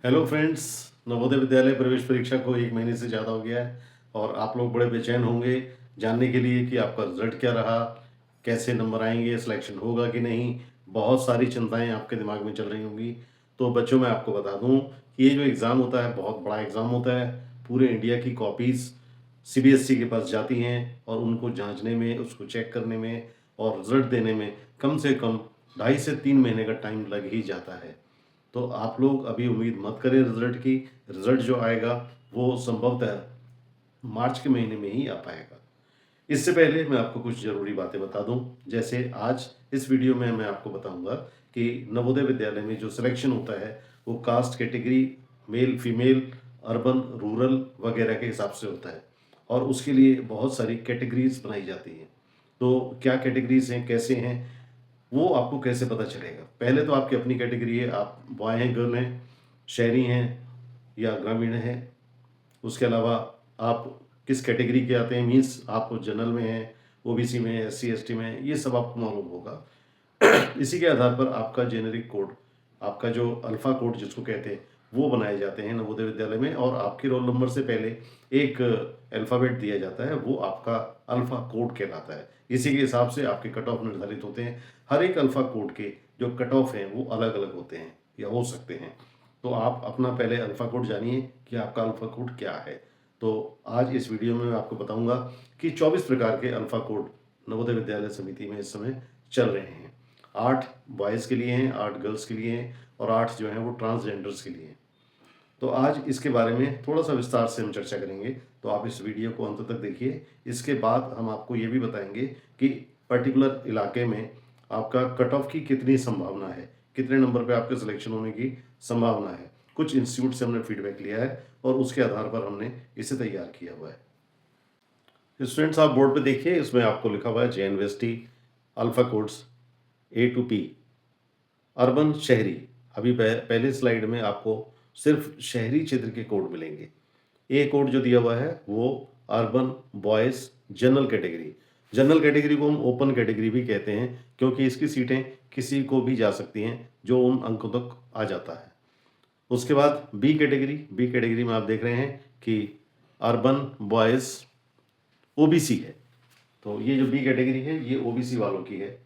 Hello friends, Navodaya Vidyalaya प्रवेश परीक्षा को 1 महीने से ज़्यादा हो गया है और आप लोग बड़े बेचैन होंगे जानने के लिए कि आपका रिज़ल्ट क्या रहा, कैसे नंबर आएँगे, सिलेक्शन होगा कि नहीं। बहुत सारी चिंताएँ आपके दिमाग में चल रही होंगी। तो बच्चों, मैं आपको बता दूँ कि ये जो एग्ज़ाम होता है बहुत बड़ा एग्ज़ाम होता है। पूरे इंडिया की कॉपीज़ सीबीएसई के पास जाती हैं और उनको जाँचने में, उसको चेक करने में और रिज़ल्ट देने में कम से कम 2.5 से 3 महीने का टाइम लग ही जाता है। तो आप लोग अभी उम्मीद मत करें रिज़ल्ट की। रिज़ल्ट जो आएगा वो संभवतः मार्च के महीने में ही आ पाएगा। इससे पहले मैं आपको कुछ ज़रूरी बातें बता दूँ। जैसे आज इस वीडियो में मैं आपको बताऊँगा कि नवोदय विद्यालय में जो सिलेक्शन होता है वो caste category, male, female, urban, rural वगैरह के हिसाब से होता है और उसके लिए बहुत सारी कैटेगरीज़ बनाई जाती हैं। तो क्या कैटेगरीज़ हैं, कैसे हैं, वो आपको कैसे पता चलेगा? पहले तो आपकी अपनी कैटेगरी है, आप बॉय हैं, गर्ल हैं, शहरी हैं या ग्रामीण हैं। उसके अलावा आप किस कैटेगरी के आते हैं, मीन्स आप जनरल में हैं, ओबीसी में, एससी, एसटी में, ये सब आपको मालूम होगा। इसी के आधार पर आपका जेनेरिक कोड, आपका जो अल्फ़ा कोड जिसको कहते हैं, वो बनाए जाते हैं नवोदय विद्यालय में और आपके रोल नंबर से पहले एक अल्फ़ाबेट दिया जाता है, वो आपका अल्फ़ा कोड कहलाता है। इसी के हिसाब से आपके कट ऑफ निर्धारित होते हैं। हर एक अल्फ़ा कोड के जो कट ऑफ हैं, वो अलग-अलग होते हैं या हो सकते हैं। तो आप अपना पहले अल्फ़ा कोड जानिए कि आपका अल्फ़ा कोड क्या है। तो आज इस वीडियो में मैं आपको बताऊँगा कि 24 प्रकार के अल्फ़ा कोड नवोदय विद्यालय समिति में इस समय चल रहे हैं। 8 बॉयज़ के लिए हैं, 8 गर्ल्स के लिए हैं और 8 जो हैं वो ट्रांसजेंडर्स के लिए हैं। तो आज इसके बारे में थोड़ा-सा विस्तार से हम चर्चा करेंगे, तो आप इस वीडियो को अंत तक देखिए। इसके बाद हम आपको ये भी बताएँगे कि पर्टिकुलर इलाके में आपका कट ऑफ की कितनी संभावना है, कितने नंबर पे आपके सिलेक्शन होने की संभावना है। कुछ इंस्टीट्यूट से हमने फीडबैक लिया है और उसके आधार पर हमने इसे तैयार किया हुआ है। स्टूडेंट्स, आप बोर्ड पे देखिए, इसमें आपको लिखा हुआ है JNVST alpha codes A to P. Urban शहरी, अभी पहले स्लाइड में आपको सिर्फ शहरी क्षेत्र के कोड मिलेंगे। ए कोड जो दिया हुआ है वो urban boys general category. General category को हम ओपन कैटेगरी भी कहते हैं क्योंकि इसकी सीटें किसी को भी जा सकती हैं जो उन अंकों तक आ जाता है। उसके बाद बी कैटेगरी में आप देख रहे हैं कि अर्बन बॉयज़ ओबीसी है। तो ये जो बी कैटेगरी है ये ओबीसी वालों की है।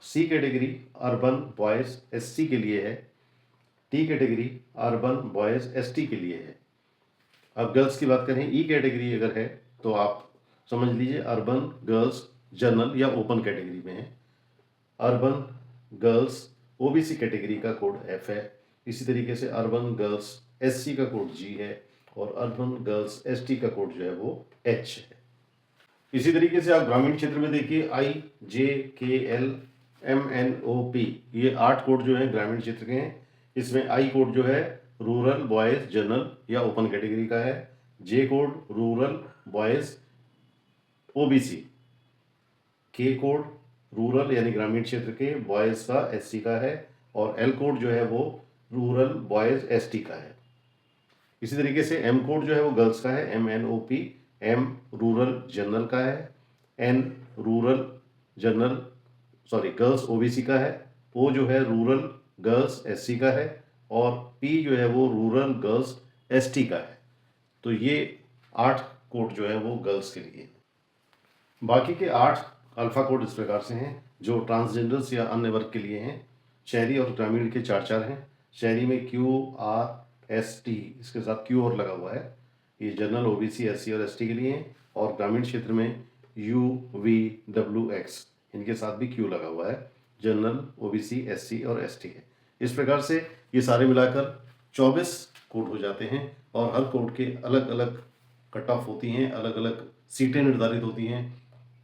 सी कैटेगरी अर्बन बॉयज़ एससी के लिए है। T category urban boys ST के लिए है। अब गर्ल्स की बात करें, ई कैटेगरी अगर है तो आप समझ लीजिए अर्बन गर्ल्स जनरल या ओपन कैटेगरी में है। अर्बन गर्ल्स ओबीसी कैटेगरी का कोड एफ है। इसी तरीके से अर्बन गर्ल्स एससी का कोड जी है और अर्बन गर्ल्स एसटी का कोड जो है वो एच है। इसी तरीके से आप ग्रामीण क्षेत्र में देखिए, I J K L M N O P, ये 8 कोड जो है ग्रामीण क्षेत्र के हैं। इसमें आई कोड जो है रूरल बॉयज़ जनरल या ओपन कैटेगरी का है। जे कोड रूरल बॉयज़ ओबीसी। के कोड रूरल यानी ग्रामीण क्षेत्र के बॉयज़ का एससी का है और एल कोड जो है वो रूरल बॉयज़ एसटी का है। इसी तरीके से एम कोड जो है वो गर्ल्स का है, M N O P. M rural general का है। N rural general girls OBC का है। ओ जो है रूरल गर्ल्स एससी का है और पी जो है वो रूरल गर्ल्स एसटी का है। तो ये 8 कोड जो है वो गर्ल्स के लिए। बाकी के 8 अल्फा कोड इस प्रकार से हैं जो ट्रांसजेंडर्स या अन्य वर्ग के लिए हैं। शहरी और ग्रामीण के 4-4 हैं। शहरी में क्यू आर एस टी, इसके साथ क्यू और लगा हुआ है, ये जनरल ओबीसी एससी और एसटी के लिए हैं। और ग्रामीण क्षेत्र में यू वी डब्ल्यू एक्स, इनके साथ भी क्यू लगा हुआ है, जनरल ओबीसी एससी और एसटी है। इस प्रकार से ये सारे मिलाकर 24 कोड हो जाते हैं और हर कोड के अलग अलग कट ऑफ होती हैं, अलग अलग सीटें निर्धारित होती हैं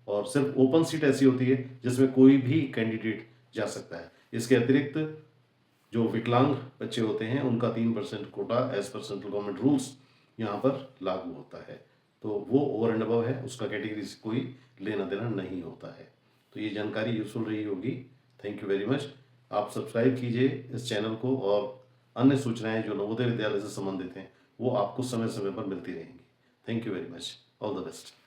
और सिर्फ ओपन सीट ऐसी होती है जिसमें कोई भी कैंडिडेट जा सकता है। इसके अतिरिक्त जो विकलांग बच्चे होते हैं उनका 3% quota as per central government rules यहाँ पर लागू होता है। तो वो ओवर एंड अबव है, उसका कैटेगरी से कोई लेना देना नहीं होता है। तो ये जानकारी यूजफुल रही होगी। Thank you very much. आप सब्सक्राइब कीजिए इस चैनल को और अन्य सूचनाएं जो नवोदय विद्यालय से संबंधित हैं वो आपको समय समय पर मिलती रहेंगी। Thank you very much. All the best.